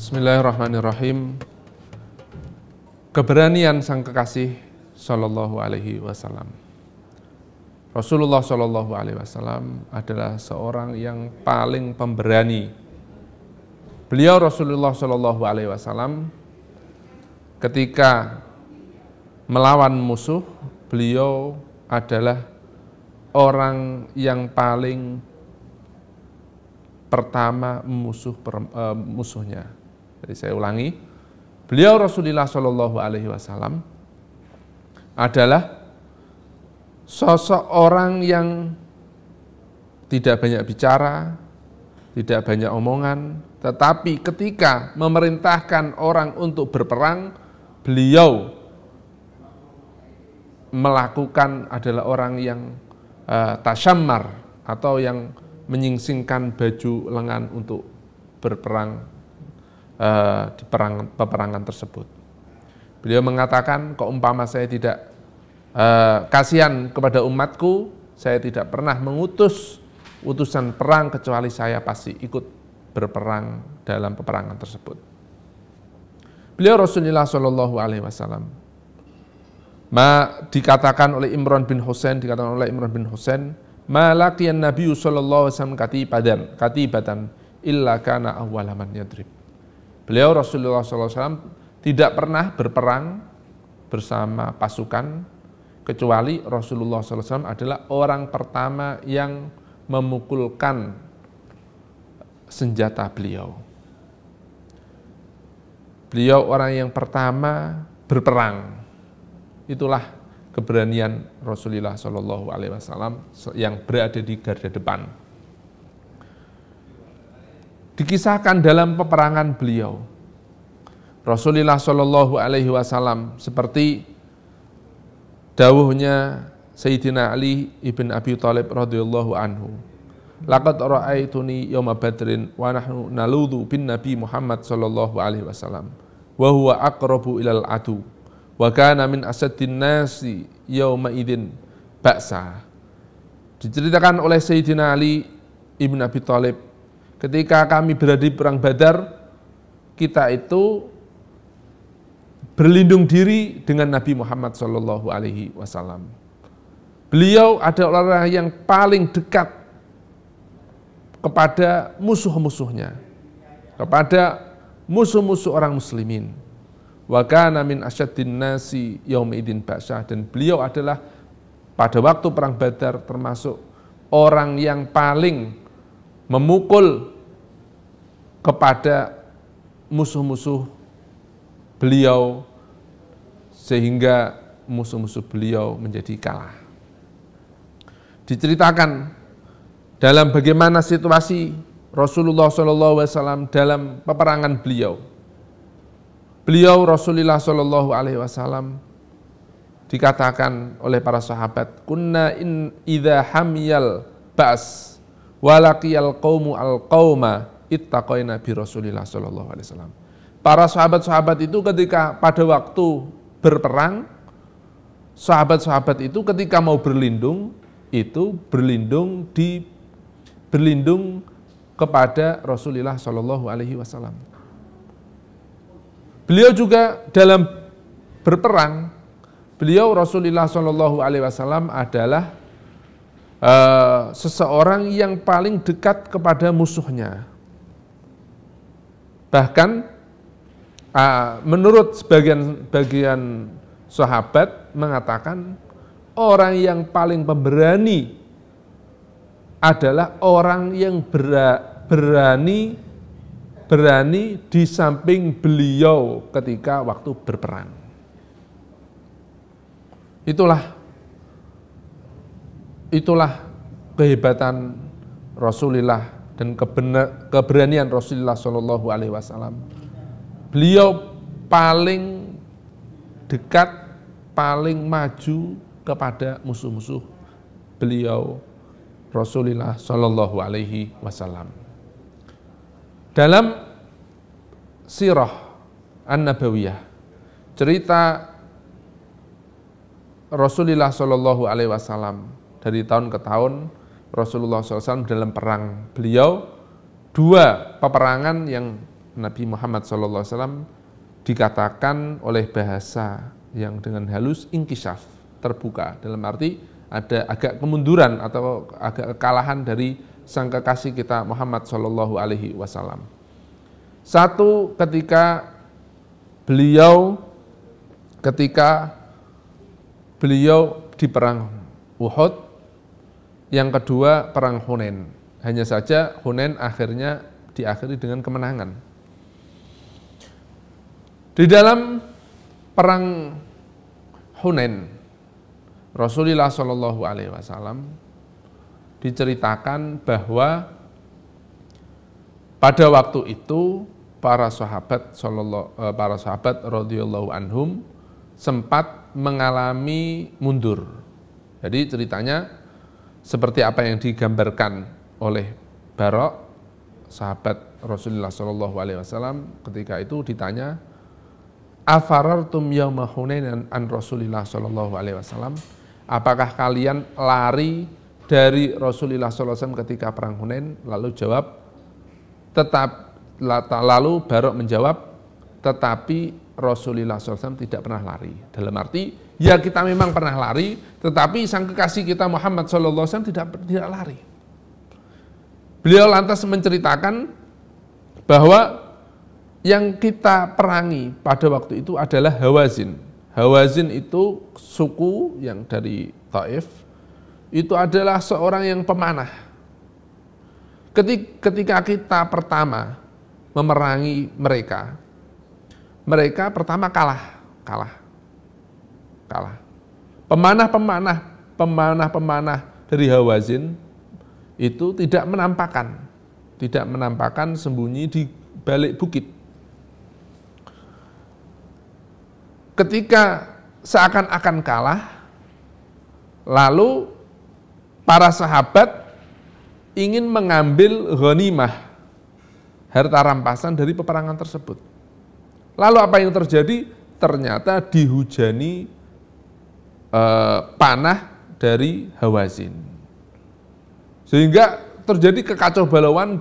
Bismillahirrahmanirrahim. Keberanian sang kekasih Shallallahu Alaihi Wasallam. Rasulullah Shallallahu Alaihi Wasallam adalah seorang yang paling pemberani. Beliau Rasulullah Shallallahu Alaihi Wasallam ketika melawan musuh, beliau adalah orang yang paling pertama musuhnya. Jadi saya ulangi, beliau Rasulullah Shallallahu Alaihi Wasallam adalah sosok orang yang tidak banyak bicara, tidak banyak omongan, tetapi ketika memerintahkan orang untuk berperang, beliau melakukan adalah orang yang tasyammar atau yang menyingsingkan baju lengan untuk berperang di peperangan tersebut. Beliau mengatakan, keumpama saya tidak kasihan kepada umatku, saya tidak pernah mengutus utusan perang kecuali saya pasti ikut berperang dalam peperangan tersebut. Beliau Rasulullah Shallallahu Alaihi Wasallam dikatakan oleh Imran bin Husain, ma laqiyan Nabi sallallahu alaihi wasallam katibatan illa kana awwala man yadrib. Beliau Rasulullah SAW tidak pernah berperang bersama pasukan, kecuali Rasulullah SAW adalah orang pertama yang memukulkan senjata beliau. Beliau orang yang pertama berperang. Itulah keberanian Rasulullah SAW yang berada di garda depan. Dikisahkan dalam peperangan beliau, Rasulullah Shallallahu Alaihi Wasallam seperti dawuhnya Sayyidina Ali ibn Abi Thalib radhiyallahu anhu, laqad ra'aituni yawma badrin wa nahnu naludhu bin Nabi Muhammad Shallallahu Alaihi Wasallam wa huwa aqrabu ilal adu wa kana min asaddin nasi yawma idin ba'sa. Diceritakan oleh Sayyidina Ali ibn Abi Thalib, ketika kami berada di perang Badar, kita itu berlindung diri dengan Nabi Muhammad Shallallahu Alaihi Wasallam. Beliau adalah orang yang paling dekat kepada musuh-musuhnya, kepada musuh-musuh orang muslimin. Wa kana min asyaddin nasi yauma idin ba'syah, dan beliau adalah pada waktu perang Badar termasuk orang yang paling memukul kepada musuh-musuh beliau sehingga musuh-musuh beliau menjadi kalah. Diceritakan dalam bagaimana situasi Rasulullah SAW dalam peperangan beliau. Beliau Rasulullah SAW dikatakan oleh para sahabat, kunna in idza hamiyal ba's walaqiyal qaumu al-qauma ittaqaina bi Rasulillah sallallahu alaihi wasallam. Para sahabat-sahabat itu ketika pada waktu berperang, sahabat-sahabat itu ketika mau berlindung, itu berlindung kepada Rasulullah sallallahu alaihi wasallam. Beliau juga dalam berperang, beliau Rasulullah sallallahu alaihi wasallam adalah seseorang yang paling dekat kepada musuhnya. Bahkan menurut sebagian sahabat mengatakan orang yang paling pemberani adalah orang yang berani di samping beliau ketika waktu berperang. Itulah kehebatan Rasulullah dan keberanian Rasulullah Shallallahu Alaihi Wasallam. Beliau paling dekat, paling maju kepada musuh-musuh beliau Rasulullah Shallallahu Alaihi Wasallam. Dalam sirah An-Nabawiyah, cerita Rasulullah Shallallahu Alaihi Wasallam dari tahun ke tahun, Rasulullah SAW dalam perang beliau, 2 peperangan yang Nabi Muhammad SAW dikatakan oleh bahasa yang dengan halus inkisyaf, terbuka, dalam arti ada agak kemunduran atau agak kekalahan dari sang kekasih kita Muhammad SAW. Satu, ketika beliau di perang Uhud, yang kedua perang Hunain. Hanya saja Hunain akhirnya diakhiri dengan kemenangan. Di dalam perang Hunain, Rasulullah SAW diceritakan bahwa pada waktu itu para sahabat radhiyallahu anhum sempat mengalami mundur. Jadi ceritanya seperti apa yang digambarkan oleh Barok, sahabat Rasulullah SAW, ketika itu ditanya, afarartum yauma Hunain an Rasulillah SAW, apakah kalian lari dari Rasulullah SAW ketika perang Hunain? Lalu Barok menjawab, tetapi Rasulullah SAW tidak pernah lari. Dalam arti, ya kita memang pernah lari, tetapi sang kekasih kita Muhammad SAW tidak lari. Beliau lantas menceritakan bahwa yang kita perangi pada waktu itu adalah Hawazin. Hawazin itu suku yang dari Taif, itu adalah seorang yang pemanah. Ketika kita pertama memerangi mereka pertama kalah. Pemanah dari Hawazin itu tidak menampakkan sembunyi di balik bukit. Ketika seakan-akan kalah, lalu para sahabat ingin mengambil ghanimah, harta rampasan dari peperangan tersebut. Lalu apa yang terjadi? Ternyata dihujani panah dari Hawazin. Sehingga terjadi kekacaubalauan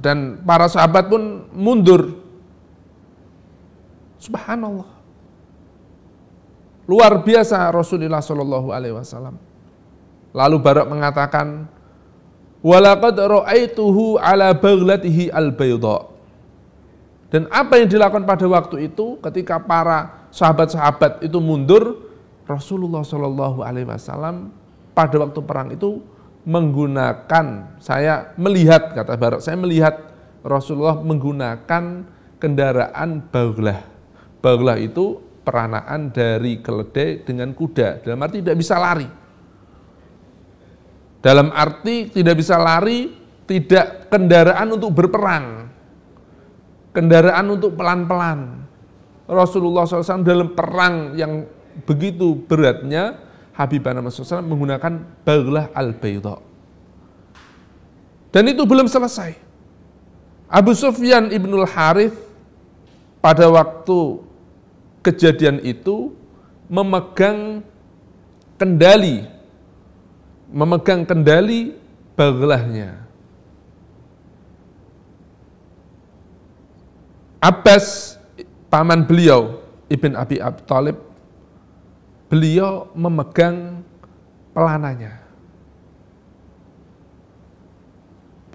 dan para sahabat pun mundur. Subhanallah. Luar biasa Rasulullah SAW. Lalu Barok mengatakan, walaqad ra'aituhu ala baghlatihi al-bayda. Dan apa yang dilakukan pada waktu itu ketika para sahabat-sahabat itu mundur, Rasulullah SAW pada waktu perang itu menggunakan, saya melihat, kata Barok, saya melihat Rasulullah menggunakan kendaraan baghlah. Baghlah itu peranaan dari keledai dengan kuda, dalam arti tidak bisa lari. Dalam arti tidak bisa lari, tidak kendaraan untuk berperang, kendaraan untuk pelan-pelan. Rasulullah SAW dalam perang yang begitu beratnya, Habibana Rasulullah SAW menggunakan baghlah al-bayda. Dan itu belum selesai. Abu Sufyan ibnul Harith pada waktu kejadian itu memegang kendali baghlahnya. Abbas, paman beliau, Ibn Abi Thalib, beliau memegang pelananya.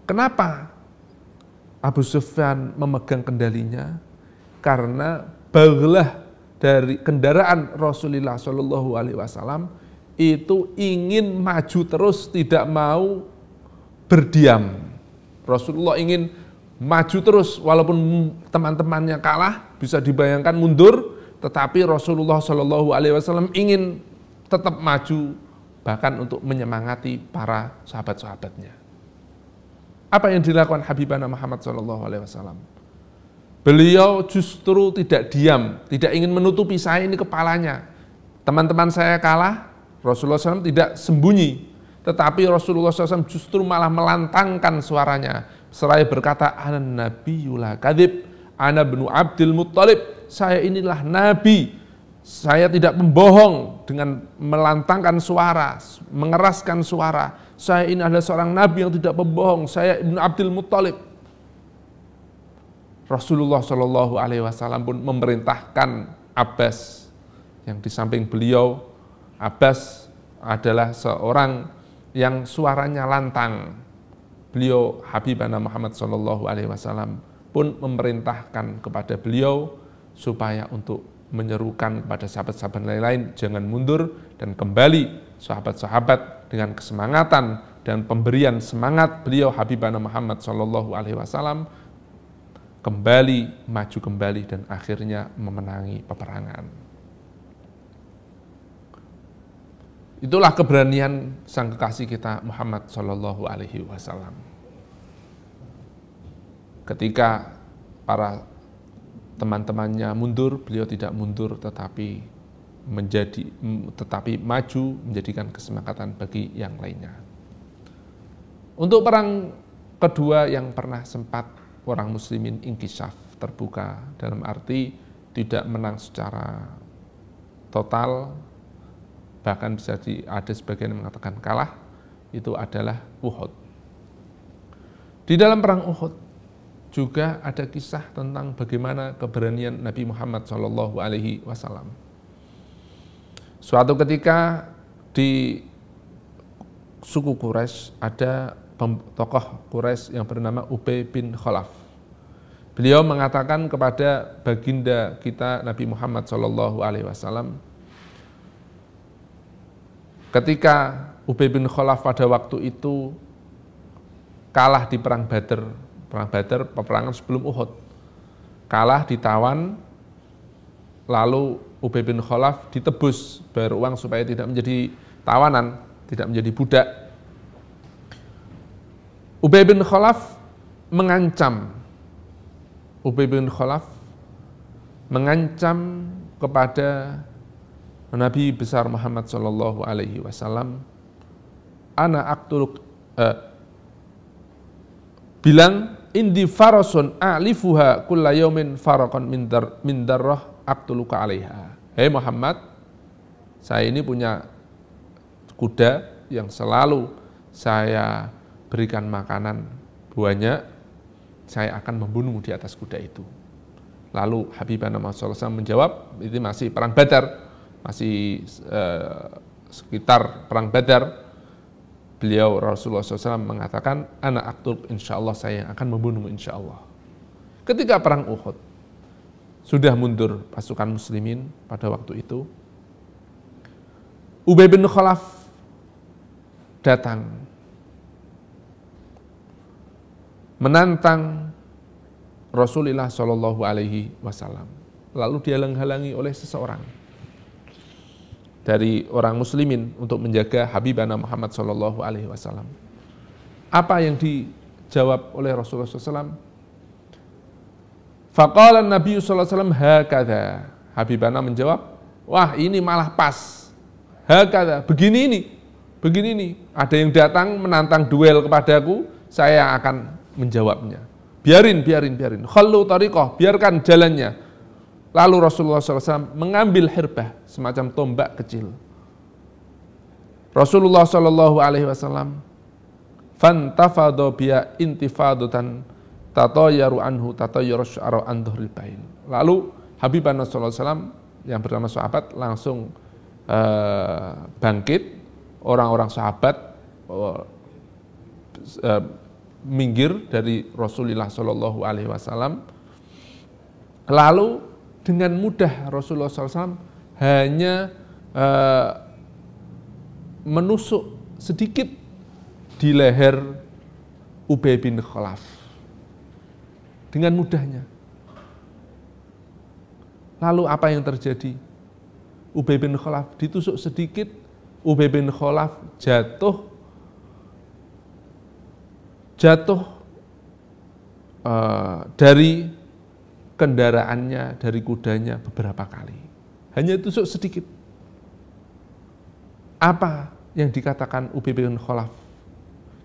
Kenapa Abu Sufyan memegang kendalinya? Karena baghlah dari kendaraan Rasulullah SAW itu ingin maju terus, tidak mau berdiam. Rasulullah ingin maju terus, walaupun teman-temannya kalah, bisa dibayangkan mundur, tetapi Rasulullah SAW ingin tetap maju, bahkan untuk menyemangati para sahabat-sahabatnya. Apa yang dilakukan Habibana Muhammad SAW? Beliau justru tidak diam, tidak ingin menutupi, saya ini kepalanya. Teman-teman saya kalah, Rasulullah SAW tidak sembunyi, tetapi Rasulullah SAW justru malah melantangkan suaranya. Seraya berkata, ana nabiyul kadzib, ana ibnu Abdul Muttalib, saya inilah nabi, saya tidak membohong, dengan melantangkan suara, mengeraskan suara. Saya ini adalah seorang nabi yang tidak membohong, saya ibnu Abdul Muttalib. Rasulullah Shallallahu Alaihi Wasallam pun memerintahkan Abbas, yang di samping beliau, Abbas adalah seorang yang suaranya lantang. Beliau Habibana Muhammad Shallallahu Alaihi Wasallam pun memerintahkan kepada beliau supaya untuk menyerukan kepada sahabat-sahabat lain, jangan mundur, dan kembali sahabat-sahabat dengan kesemangatan dan pemberian semangat beliau Habibana Muhammad Shallallahu Alaihi Wasallam kembali, maju kembali, dan akhirnya memenangi peperangan. Itulah keberanian sang kekasih kita Muhammad Shallallahu Alaihi Wasallam. Ketika para teman-temannya mundur, beliau tidak mundur, tetapi maju, menjadikan kesemangatan bagi yang lainnya. Untuk perang kedua yang pernah sempat orang muslimin inkisyaf, terbuka, dalam arti tidak menang secara total, bahkan bisa ada sebagian yang mengatakan kalah, itu adalah Uhud. Di dalam perang Uhud juga ada kisah tentang bagaimana keberanian Nabi Muhammad Shallallahu Alaihi Wasallam. Suatu ketika di suku Quraisy ada tokoh Quraisy yang bernama Ubay bin Khalaf. Beliau mengatakan kepada baginda kita Nabi Muhammad Shallallahu Alaihi Wasallam, ketika Ubay bin Khalaf pada waktu itu kalah di perang Badar, peperangan sebelum Uhud, kalah, ditawan, lalu Ubay bin Khalaf ditebus, bayar uang supaya tidak menjadi tawanan, tidak menjadi budak. Ubay bin Khalaf mengancam kepada Nabi besar Muhammad Shallallahu Alaihi Wasallam, ana aktuluk, bilang, indi farasun a'lifuha kulla yaumin farakon min darrah aktuluka alaiha. Hei Muhammad, saya ini punya kuda yang selalu saya berikan makanan banyak, saya akan membunuhmu di atas kuda itu. Lalu Habibana Muhammad SAW menjawab, itu masih perang Badar, masih sekitar perang Badar. Beliau Rasulullah SAW mengatakan, ana aktul, insya Allah saya akan membunuhmu insya Allah. Ketika perang Uhud, sudah mundur pasukan muslimin pada waktu itu, Ubay bin Khalaf datang menantang Rasulullah Shallallahu Alaihi Wasallam. Lalu dihalang-halangi oleh seseorang dari orang muslimin untuk menjaga Habibana Muhammad Shallallahu Alaihi Wasallam. Apa yang dijawab oleh Rasulullah SAW? Faqala Nabi SAW hakadha. Habibana menjawab, wah ini malah pas. Hakadha, begini ini. Ada yang datang menantang duel kepadaku, saya akan menjawabnya. Biarin. Khallu tariqah, biarkan jalannya. Lalu Rasulullah SAW mengambil hirbah, semacam tombak kecil. Rasulullah SAW fantafadha biya intifadatan tatayaru anhu tatayaru sya'ra an dhuhril bail. Lalu Habibana SAW yang bernama sahabat langsung bangkit, orang-orang sahabat minggir dari Rasulullah Shallallahu Alaihi Wasallam. Lalu dengan mudah Rasulullah SAW hanya menusuk sedikit di leher Ubay bin Khalaf dengan mudahnya. Lalu apa yang terjadi? Ubay bin Khalaf ditusuk sedikit, Ubay bin Khalaf jatuh dari kendaraannya, dari kudanya beberapa kali. Hanya tusuk sedikit. Apa yang dikatakan Ubay bin Khalaf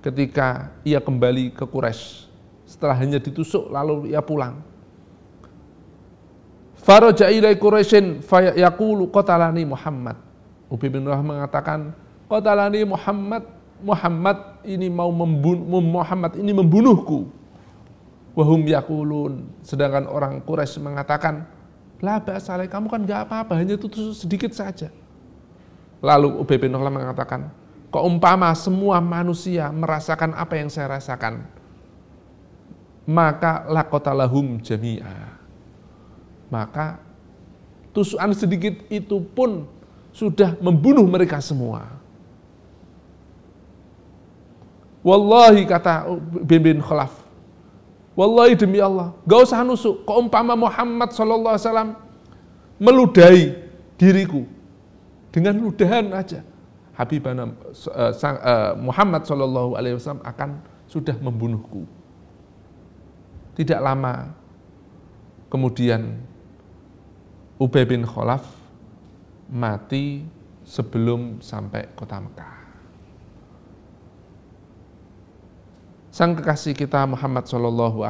ketika ia kembali ke Quraisy setelah hanya ditusuk lalu ia pulang? Faraja ilai Quraisyin fayaqulu qatalani Muhammad. Ubay bin Khalaf mengatakan, qatalani Muhammad ini membunuhku. Wahum yakulun, sedangkan orang Quraisy mengatakan, la ba'sa alaik, kamu kan nggak apa-apa, hanya itu sedikit saja. Lalu Ubay bin Khalaf mengatakan, kok umpama semua manusia merasakan apa yang saya rasakan, maka lakotalahum jami'a, maka tusukan sedikit itu pun sudah membunuh mereka semua. Wallahi, kata bin Khalaf, wallahi demi Allah, gak usah nusuk, kok umpama Muhammad SAW meludahi diriku dengan ludahan aja, Habibana Muhammad SAW akan sudah membunuhku. Tidak lama kemudian Ubay bin Khalaf mati sebelum sampai kota Mekah. Sang kekasih kita Muhammad SAW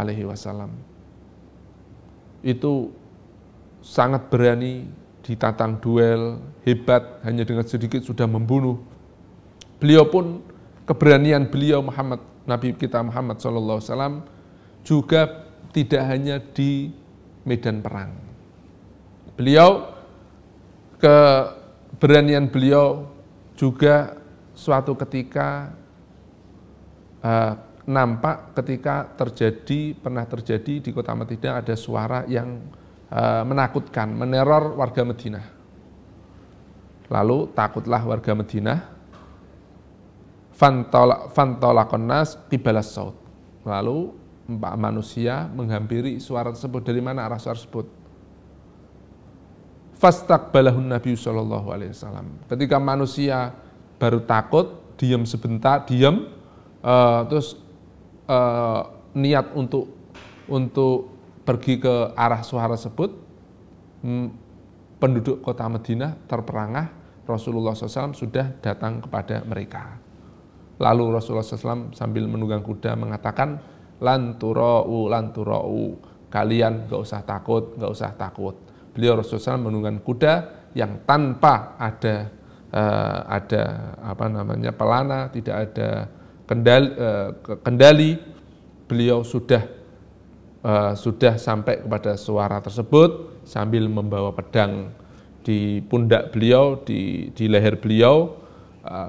itu sangat berani, ditantang duel, hebat, hanya dengan sedikit sudah membunuh. Beliau pun, keberanian beliau Nabi kita Muhammad SAW juga tidak hanya di medan perang. Keberanian beliau juga suatu ketika nampak ketika pernah terjadi di kota Madinah ada suara yang menakutkan, meneror warga Madinah. Lalu takutlah warga Madinah, fantolakon nas qibalas saut. Lalu manusia menghampiri suara tersebut. Dari mana arah suara tersebut? Fastaqbalahun Nabi SAW. Ketika manusia baru takut, diam sebentar, terus niat untuk pergi ke arah suara tersebut, penduduk kota Madinah terperangah, Rasulullah SAW sudah datang kepada mereka. Lalu Rasulullah SAW sambil menunggang kuda mengatakan, lantura'u, kalian gak usah takut. Beliau Rasulullah SAW menunggang kuda yang tanpa ada pelana, tidak ada kendali. Beliau sudah sampai kepada suara tersebut sambil membawa pedang di pundak beliau, di leher beliau,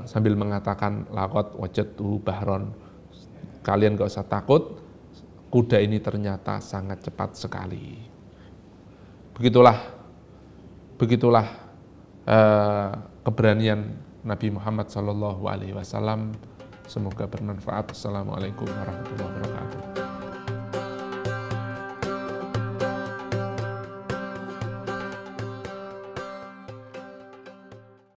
sambil mengatakan laqad wajadtuhu bahron, kalian gak usah takut, kuda ini ternyata sangat cepat sekali. Begitulah keberanian Nabi Muhammad SAW. Semoga bermanfaat. Assalamualaikum warahmatullahi wabarakatuh.